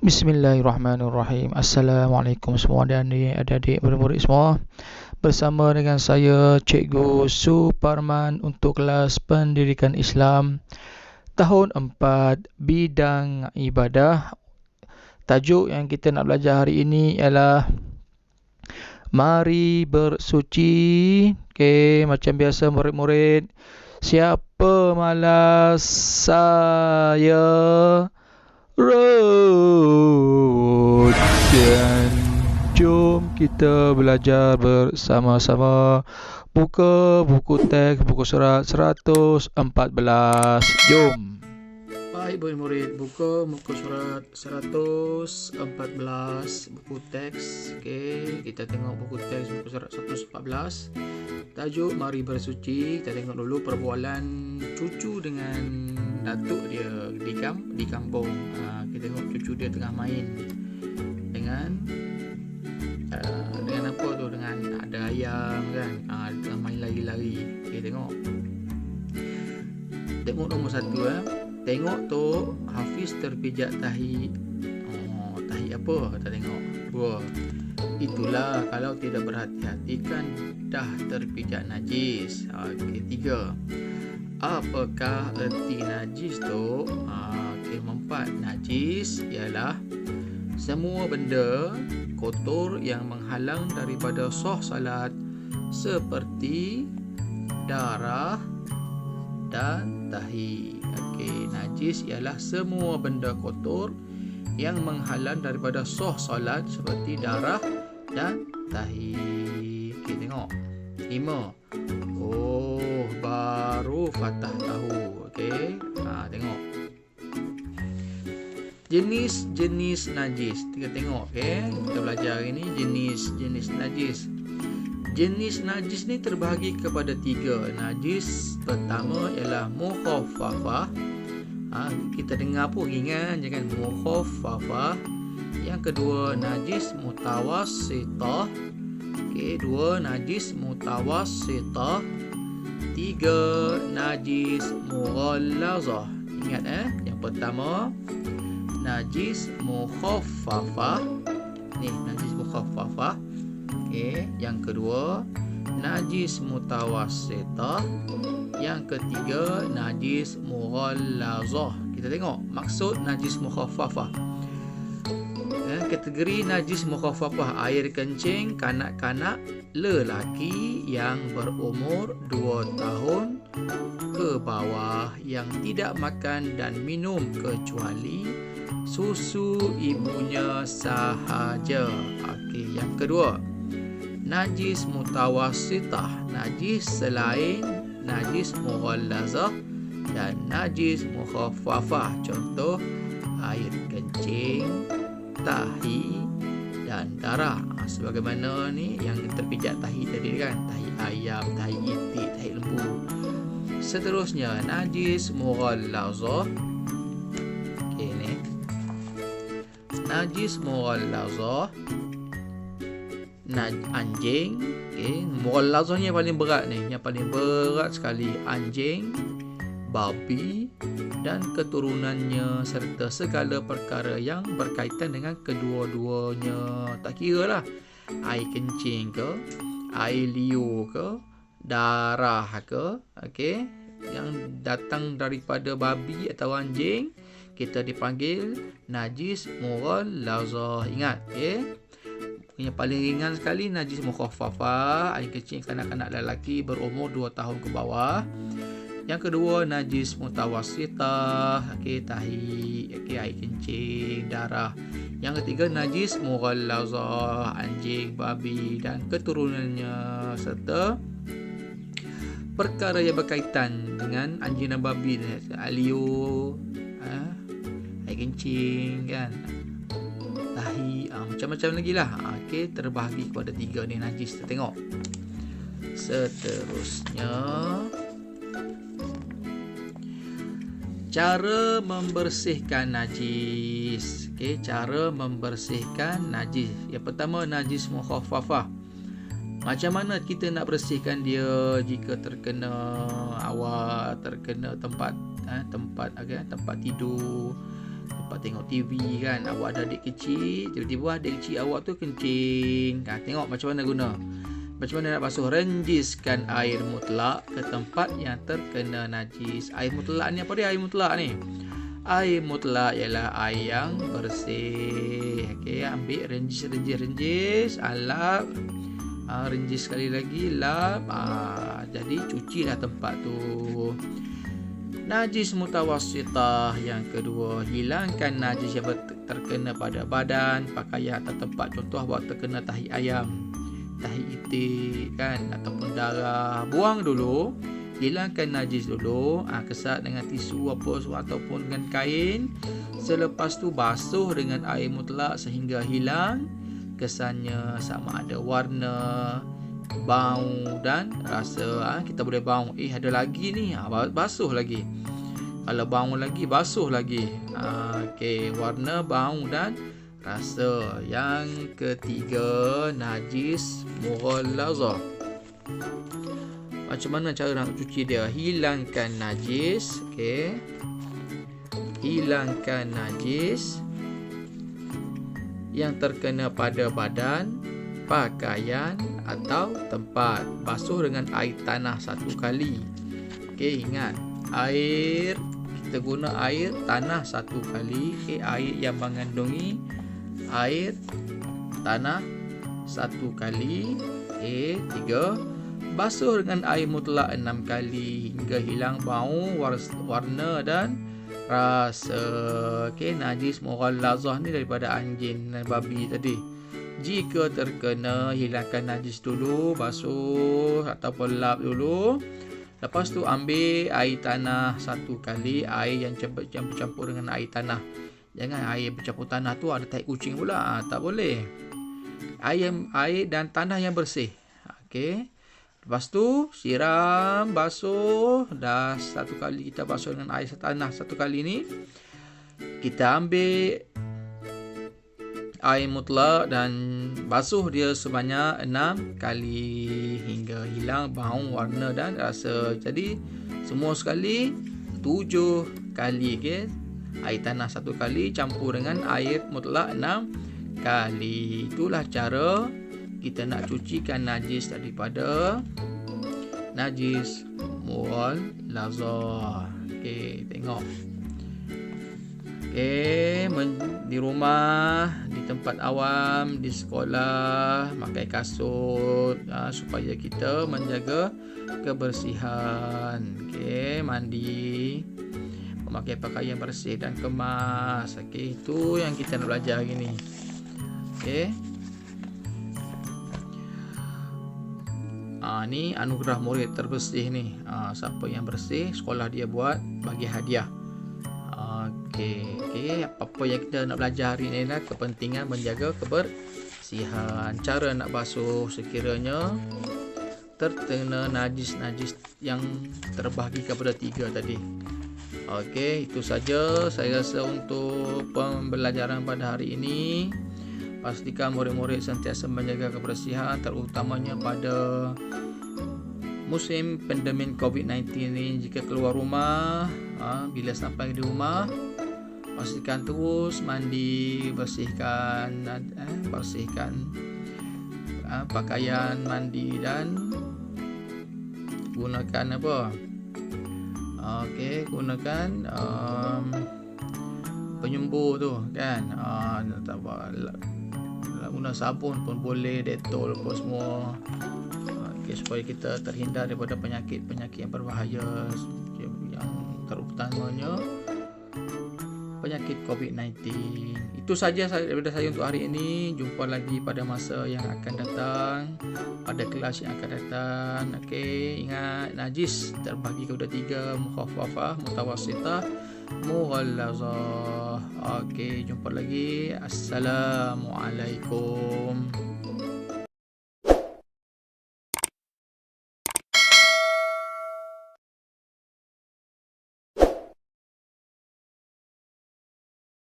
Bismillahirrahmanirrahim. Assalamualaikum semua dan adik-adik murid-murid semua. Bersama dengan saya Cikgu Suparman untuk kelas Pendidikan Islam tahun 4 bidang ibadah. Tajuk yang kita nak belajar hari ini ialah Mari bersuci. Okey, macam biasa murid-murid, siapa malas? Saya Road. Dan jom kita belajar bersama-sama. Buka buku teks, buku surat 114. Jom. Baik murid-murid, buka muka surat 114, buku teks. Okey, kita tengok buku teks buku surat 114. Tajuk Mari Bersuci. Kita tengok dulu perbualan cucu dengan datuk dia di kampung. Kita tengok cucu dia tengah main dengan apa tu, dengan ada ayam kan. Tengah main lari-lari. Okay, tengok nombor 1. Tengok tu Hafiz terpijak tahi. Tahi apa? Kita tengok. Buah. Itulah kalau tidak berhati-hati kan dah terpijak najis. Okey, 3. Apakah erti najis tu? Okey, 4. Najis ialah semua benda kotor yang menghalang daripada sah salat seperti darah dan tahi. Okey, najis ialah semua benda kotor yang menghalang daripada sah salat seperti darah dan tahi. Okey, tengok. 5. Oh, baru Fatah tahu. Okey. Tengok. Jenis-jenis najis. Kita tengok, okey. Kita belajar hari ni jenis-jenis najis. Jenis najis ni terbahagi kepada 3. Najis pertama ialah mukhaffafah. Kita dengar pun ringan, jangan mukhaffafah. Yang kedua najis mutawassithah. Okey, 2 najis mutawassithah. 3 najis mughallazah. Ingat yang pertama najis mukhaffafah. Ni najis mukhaffafah. Okey, yang kedua najis mutawassithah. Yang ketiga najis mughallazah. Kita tengok maksud najis mukhaffafah. Kategori najis mukhaffafah: air kencing kanak-kanak lelaki yang berumur 2 tahun ke bawah yang tidak makan dan minum kecuali susu ibunya sahaja. Okey, yang kedua najis mutawassithah, najis selain najis mughallazah dan najis mukhaffafah. Contoh air kencing, tahi dan darah. Sebagaimana ni yang terpijak tahi tadi kan, tahi ayam, tahi itik, tahi lembu. Seterusnya najis mughallazah. Okey, ni najis mughallazah, anjing. Okey, mughallazah ni yang paling berat ni, yang paling berat sekali. Anjing, babi dan keturunannya serta segala perkara yang berkaitan dengan kedua-duanya. Tak kira lah air kencing ke, air liur ke, darah ke. Okey, yang datang daripada babi atau anjing kita dipanggil najis mughallazah. Ingat, okey. Yang paling ringan sekali najis mukhaffafah, air kencing kanak-kanak lelaki berumur 2 tahun ke bawah. Yang kedua najis mutawassithah, okey, tahi, okey, air kencing, darah. Yang ketiga najis mughallazah, anjing, babi dan keturunannya serta perkara yang berkaitan dengan anjing dan babi, liur, air kencing kan, tahi, macam-macam lagi lah. Okey, terbahagi kepada 3 ni najis. Kita tengok seterusnya cara membersihkan najis. Okey, cara membersihkan najis. Yang pertama najis mukhaffafah. Macam mana kita nak bersihkan dia jika terkena awak, terkena tempat tidur, tempat tengok TV kan. Awak ada adik kecil, tiba-tiba adik kecil awak tu kencing. Tengok macam mana guna. Macam mana nak basuh? Renjiskan air mutlak ke tempat yang terkena najis. Air mutlak ni apa dia? Air mutlak ni, air mutlak ialah air yang bersih. Okey, ambil renjis, lap. Renjis sekali lagi, lap. Jadi cucilah tempat tu. Najis mutawassitah yang kedua, hilangkan najis yang terkena pada badan, pakaian atau tempat. Contoh awak terkena tahi ayam, tahi itik kan, ataupun darah, buang dulu, hilangkan najis dulu, kesat dengan tisu ataupun dengan kain. Selepas tu basuh dengan air mutlak sehingga hilang kesannya, sama ada warna, bau dan rasa. Kita boleh bau, ada lagi ni, basuh lagi. Kalau bau lagi, basuh lagi. Okey, warna, bau dan rasa. Yang ketiga, najis mughallazah. Macam mana cara nak cuci dia? Hilangkan najis. Okey, hilangkan najis yang terkena pada badan, pakaian atau tempat. Basuh dengan air tanah 1 kali. Okey, ingat, air, kita guna air tanah 1 kali. Air yang mengandungi air tanah 1 kali. 3. Basuh dengan air mutlak 6 kali hingga hilang bau, warna dan rasa. Okey, najis mughallazah ni daripada anjing dan babi tadi. Jika terkena, hilangkan najis dulu, basuh ataupun lap dulu. Lepas tu ambil air tanah 1 kali, air yang bercampur dengan air tanah. Jangan air bercampur tanah tu ada tai kucing pula, tak boleh. Air dan tanah yang bersih. Okey. Lepas tu siram, basuh. Dah 1 kali kita basuh dengan air tanah 1 kali ni, kita ambil air mutlak dan basuh dia sebanyak 6 kali hingga hilang bau, warna dan rasa. Jadi semua sekali 7 kali. Okey, air tanah 1 kali campur dengan air mutlak 6 kali. Itulah cara kita nak cucikan najis daripada najis mughallazah. Okey, tengok. Okey, di rumah, di tempat awam, di sekolah, pakai kasut supaya kita menjaga kebersihan. Okey, mandi, memakai pakaian bersih dan kemas. Okey, itu yang kita nak belajar hari ni. Okey. Ni anugerah murid terbersih ni. Siapa yang bersih, sekolah dia buat bagi hadiah. Okey, apa-apa yang kita nak belajar hari ni adalah kepentingan menjaga kebersihan. Cara nak basuh sekiranya terkena najis-najis yang terbahagi kepada 3 tadi. Okey, itu saja saya rasa untuk pembelajaran pada hari ini. Pastikan murid-murid sentiasa menjaga kebersihan, terutamanya pada musim pandemik COVID-19 ni. Jika keluar rumah, bila sampai di rumah, pastikan terus mandi, bersihkan pakaian mandi dan gunakan apa? Okey, gunakan penyembuh tu kan. Tak apa, guna sabun pun boleh, Dettol apa semua. Supaya kita terhindar daripada penyakit-penyakit yang berbahaya, yang terutamanya penyakit COVID-19. Itu saja daripada saya untuk hari ini. Jumpa lagi pada masa yang akan datang, pada kelas yang akan datang. Okey, ingat najis terbagi kepada 3: mukhaffafah, mutawassitah, mughallazah. Okey, jumpa lagi. Assalamualaikum.